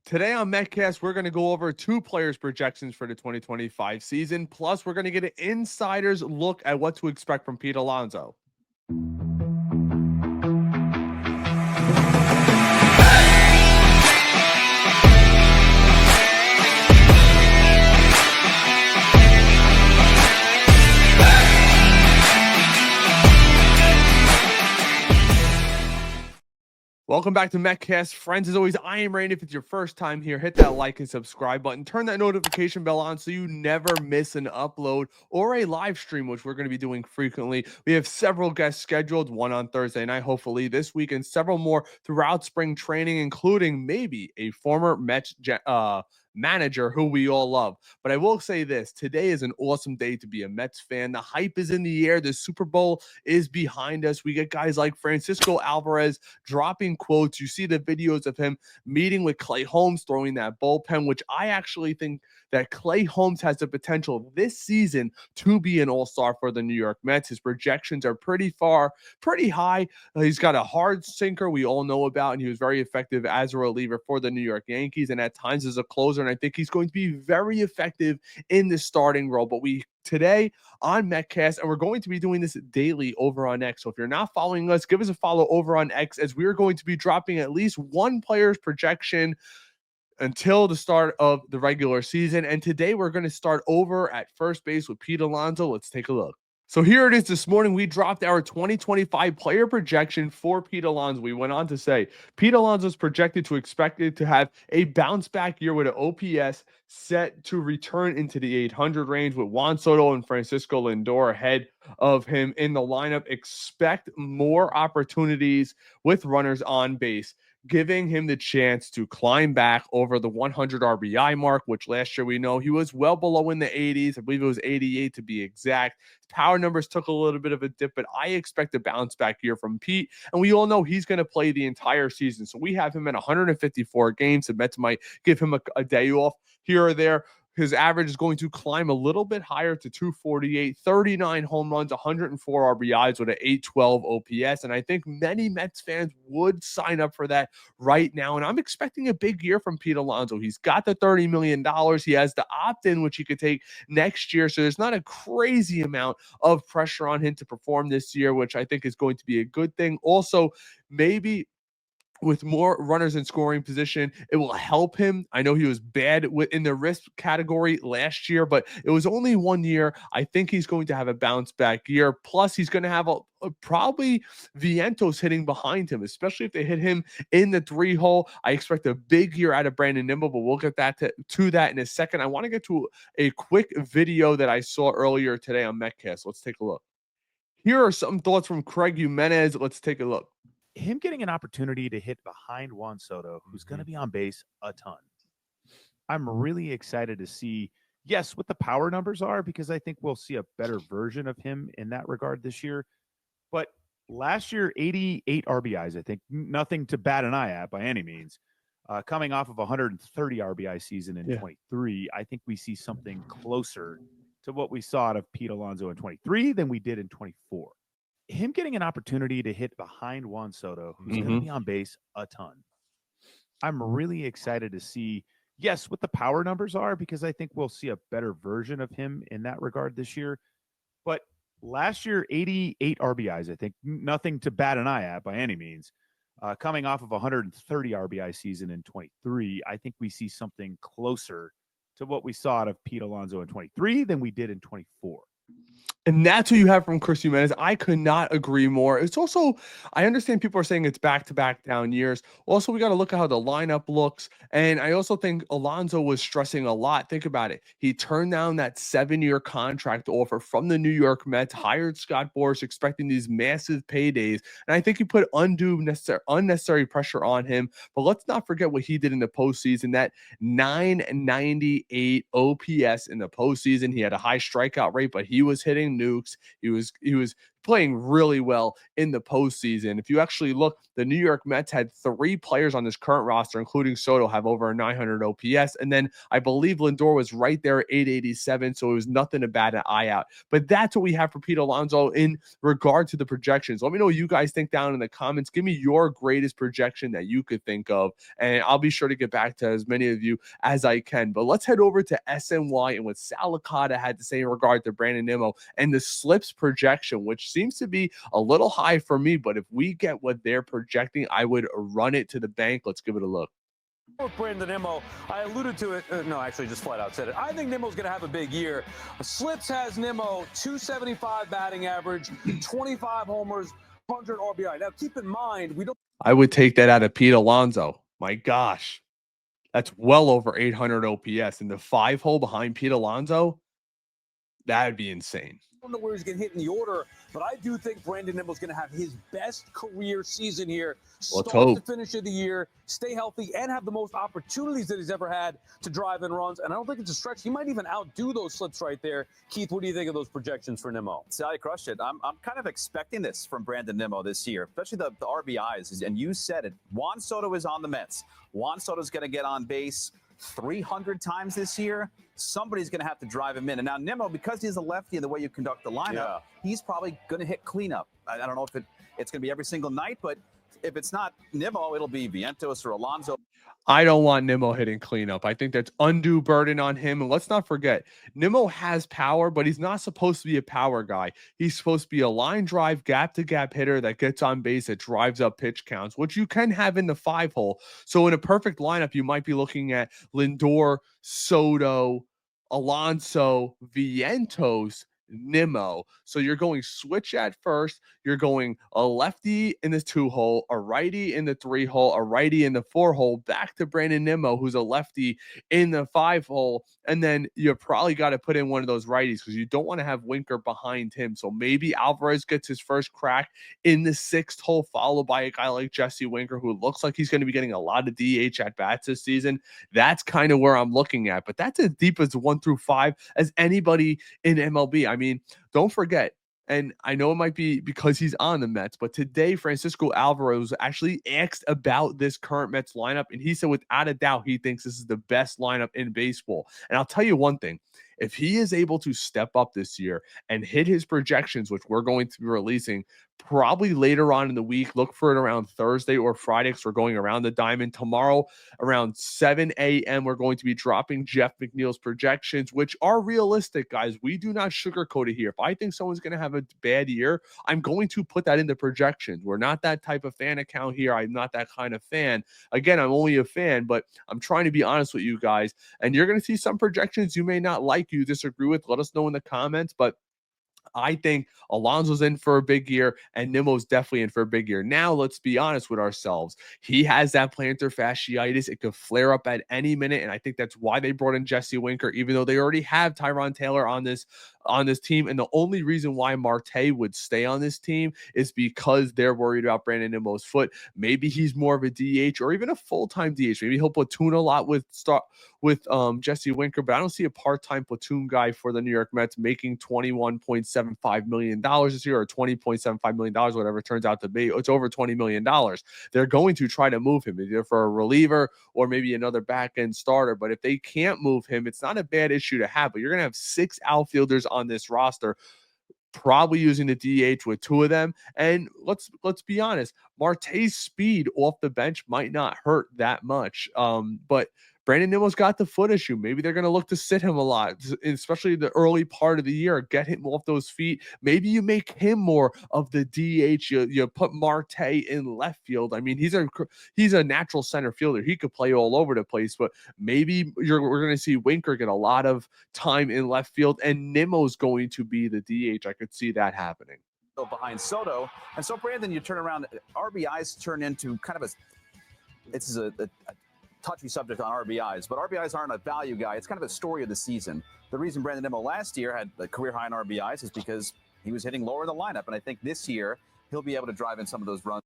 Today on MetCast, we're going to go over two players' projections for the 2025 season. Plus, we're going to get an insider's look at what to expect from Pete Alonso. Welcome back to MetCast. Friends, as always, I am Randy. If it's your first time here, hit that like and subscribe button. Turn that notification bell on so you never miss an upload or a live stream, which we're going to be doing frequently. We have several guests scheduled, one on Thursday night, hopefully this week, and several more throughout spring training, including maybe a former Mets manager who we all love. But I will say this, today is an awesome day to be a Mets fan. The hype is in the air. The Super Bowl is behind us. We get guys like Francisco Alvarez dropping quotes. You see the videos of him meeting with Clay Holmes, throwing that bullpen, which I actually think that Clay Holmes has the potential this season to be an all-star for the New York Mets. His projections are pretty high. He's got a hard sinker we all know about, and he was very effective as a reliever for the New York Yankees and at times as a closer, and I think he's going to be very effective in the starting role. But today on MetCast, and we're going to be doing this daily over on X. So if you're not following us, give us a follow over on X, as we are going to be dropping at least one player's projection until the start of the regular season. And today we're going to start over at first base with Pete Alonso. Let's take a look. So here it is this morning. We dropped our 2025 player projection for Pete Alonso. We went on to say Pete Alonso is expected to have a bounce back year with an OPS set to return into the 800 range, with Juan Soto and Francisco Lindor ahead of him in the lineup. Expect more opportunities with runners on base, giving him the chance to climb back over the 100 RBI mark, which last year we know he was well below in the 80s. I believe it was 88 to be exact. Power numbers took a little bit of a dip, but I expect a bounce back year from Pete. And we all know he's going to play the entire season. So we have him at 154 games. The Mets might give him a day off here or there. His average is going to climb a little bit higher to 248, 39 home runs, 104 RBIs with an 812 OPS. And I think many Mets fans would sign up for that right now. And I'm expecting a big year from Pete Alonso. He's got the $30 million. He has the opt-in, which he could take next year. So there's not a crazy amount of pressure on him to perform this year, which I think is going to be a good thing. Also, maybe with more runners in scoring position, it will help him. I know he was bad in the risk category last year, but it was only 1 year. I think he's going to have a bounce back year. Plus, he's going to have probably Vientos hitting behind him, especially if they hit him in the 3-hole. I expect a big year out of Brandon Nimmo, but we'll get that to that in a second. I want to get to a quick video that I saw earlier today on MetCast. Let's take a look. Here are some thoughts from Craig Jimenez. Let's take a look. Him getting an opportunity to hit behind Juan Soto, who's going to be on base a ton. I'm really excited to see, yes, what the power numbers are, because I think we'll see a better version of him in that regard this year. But last year, 88 RBIs, I think, nothing to bat an eye at by any means. Coming off of 130 RBI season in 23, I think we see something closer to what we saw out of Pete Alonso in 23 than we did in 24. Him getting an opportunity to hit behind Juan Soto, who's going to be on base a ton. I'm really excited to see, yes, what the power numbers are, because I think we'll see a better version of him in that regard this year. But last year, 88 RBIs, I think, nothing to bat an eye at by any means. Coming off of 130 RBI season in 23, I think we see something closer to what we saw out of Pete Alonso in 23 than we did in 24. And that's what you have from Chris Jimenez. I could not agree more. It's also, I understand people are saying it's back-to-back down years. Also, we got to look at how the lineup looks. And I also think Alonso was stressing a lot. Think about it. He turned down that 7-year contract offer from the New York Mets, hired Scott Boras, expecting these massive paydays. And I think he put unnecessary pressure on him. But let's not forget what he did in the postseason. That 998 OPS in the postseason. He had a high strikeout rate, but he was hitting nukes. He was playing really well in the postseason. If you actually look, the New York Mets had 3 players on this current roster, including Soto, have over a 900 OPS. And then I believe Lindor was right there at 887. So it was nothing to bat an eye out. But that's what we have for Pete Alonso in regard to the projections. Let me know what you guys think down in the comments. Give me your greatest projection that you could think of, and I'll be sure to get back to as many of you as I can. But let's head over to SNY and what Sal Licata had to say in regard to Brandon Nimmo and the slips projection, which seems to be a little high for me. But if we get what they're projecting, I would run it to the bank. Let's give it a look. With Brandon Nimmo, I alluded to it. No, actually, just flat out said it. I think Nimmo's going to have a big year. Slips has Nimmo 275 batting average, 25 homers, 100 RBI. Now, keep in mind, we don't. I would take that out of Pete Alonso. My gosh, that's well over 800 OPS. In the 5 hole behind Pete Alonso, that would be insane. I don't know where he's going to hit in the order, but I do think Brandon Nimmo's going to have his best career season here. Let's Start hope. to finish of the year, stay healthy, and have the most opportunities that he's ever had to drive in runs. And I don't think it's a stretch. He might even outdo those slips right there. Keith, what do you think of those projections for Nimmo? Sally crushed it. I'm kind of expecting this from Brandon Nimmo this year, especially the RBIs. And you said it. Juan Soto is on the Mets. Juan Soto's going to get on base 300 times this year. Somebody's going to have to drive him in. And now Nimmo, because he's a lefty and the way you conduct the lineup, he's probably going to hit cleanup. I don't know if it's going to be every single night, but if it's not Nimmo, it'll be Vientos or Alonso. I don't want Nimmo hitting cleanup. I think that's undue burden on him. And let's not forget, Nimmo has power, but he's not supposed to be a power guy. He's supposed to be a line drive, gap-to-gap hitter that gets on base, that drives up pitch counts, which you can have in the 5 hole. So in a perfect lineup, you might be looking at Lindor, Soto, Alonso, Vientos, Nimmo. So you're going switch at first. You're going a lefty in the 2 hole, a righty in the 3 hole, a righty in the 4 hole, back to Brandon Nimmo, who's a lefty in the 5 hole. And then you probably got to put in one of those righties because you don't want to have Winker behind him. So maybe Alvarez gets his first crack in the 6th hole, followed by a guy like Jesse Winker, who looks like he's going to be getting a lot of DH at bats this season. That's kind of where I'm looking at. But that's as deep as 1 through 5 as anybody in MLB. I mean, don't forget, and I know it might be because he's on the Mets, but today Francisco Alvarez actually asked about this current Mets lineup, and he said without a doubt he thinks this is the best lineup in baseball. And I'll tell you one thing. If he is able to step up this year and hit his projections, which we're going to be releasing probably later on in the week, look for it around Thursday or Friday because we're going around the diamond. Tomorrow around 7 a.m., we're going to be dropping Jeff McNeil's projections, which are realistic, guys. We do not sugarcoat it here. If I think someone's going to have a bad year, I'm going to put that in the projections. We're not that type of fan account here. I'm not that kind of fan. Again, I'm only a fan, but I'm trying to be honest with you guys. And you're going to see some projections you may not like, you disagree with. Let us know in the comments. But I think Alonso's in for a big year and Nimmo's definitely in for a big year. Now, let's be honest with ourselves. He has that plantar fasciitis. It could flare up at any minute, and I think that's why they brought in Jesse Winker, even though they already have Tyron Taylor on this team. And the only reason why Marte would stay on this team is because they're worried about Brandon Nimmo's foot. Maybe he's more of a DH or even a full-time DH. Maybe he'll platoon a lot with Jesse Winker, but I don't see a part-time platoon guy for the New York Mets making $21.75 million this year, or $20.75 million, whatever it turns out to be. It's over $20 million. They're going to try to move him either for a reliever or maybe another back-end starter. But if they can't move him, it's not a bad issue to have. But you're going to have 6 outfielders on this roster, probably using the DH with 2 of them. And let's be honest, Marte's speed off the bench might not hurt that much. But Brandon Nimmo's got the foot issue. Maybe they're going to look to sit him a lot, especially the early part of the year, get him off those feet. Maybe you make him more of the DH. You put Marte in left field. I mean, he's a natural center fielder. He could play all over the place, but maybe we're going to see Winker get a lot of time in left field, and Nimmo's going to be the DH. I could see that happening. Behind Soto. And so, Brandon, you turn around, RBIs turn into kind of it's a touchy subject on RBIs, but RBIs aren't a value guy. It's kind of a story of the season. The reason Brandon Nimmo last year had a career high in RBIs is because he was hitting lower in the lineup. And I think this year he'll be able to drive in some of those runs.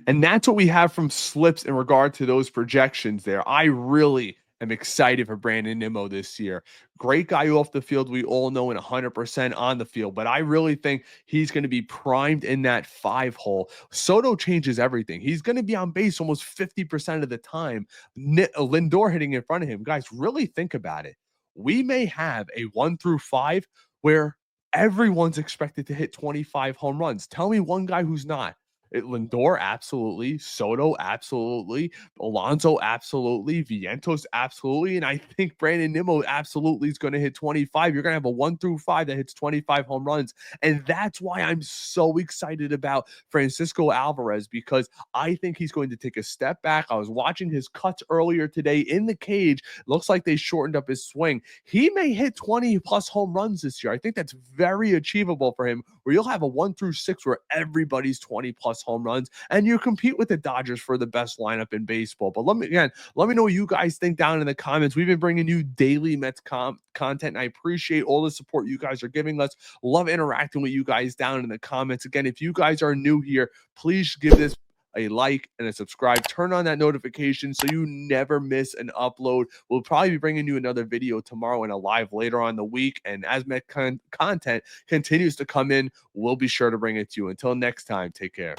And that's what we have from Slips in regard to those projections there. I really am excited for Brandon Nimmo this year. Great guy off the field, we all know, and 100% on the field. But I really think he's going to be primed in that 5 hole. Soto changes everything. He's going to be on base almost 50% of the time. Lindor hitting in front of him. Guys, really think about it. We may have a 1 through 5 where everyone's expected to hit 25 home runs. Tell me one guy who's not. Lindor, absolutely. Soto, absolutely. Alonso, absolutely. Vientos, absolutely. And I think Brandon Nimmo absolutely is going to hit 25. You're going to have a 1 through 5 that hits 25 home runs. And that's why I'm so excited about Francisco Alvarez, because I think he's going to take a step back. I was watching his cuts earlier today in the cage. Looks like they shortened up his swing. He may hit 20 plus home runs this year. I think that's very achievable for him, where you'll have a 1 through 6 where everybody's 20 plus home runs, and you compete with the Dodgers for the best lineup in baseball. But let me know what you guys think down in the comments. We've been bringing you daily Mets content, and I appreciate all the support you guys are giving us. Love interacting with you guys down in the comments. Again, if you guys are new here, please give this a like and a subscribe. Turn on that notification so you never miss an upload. We'll probably be bringing you another video tomorrow and a live later on the week. And as Met content continues to come in, we'll be sure to bring it to you. Until next time, take care.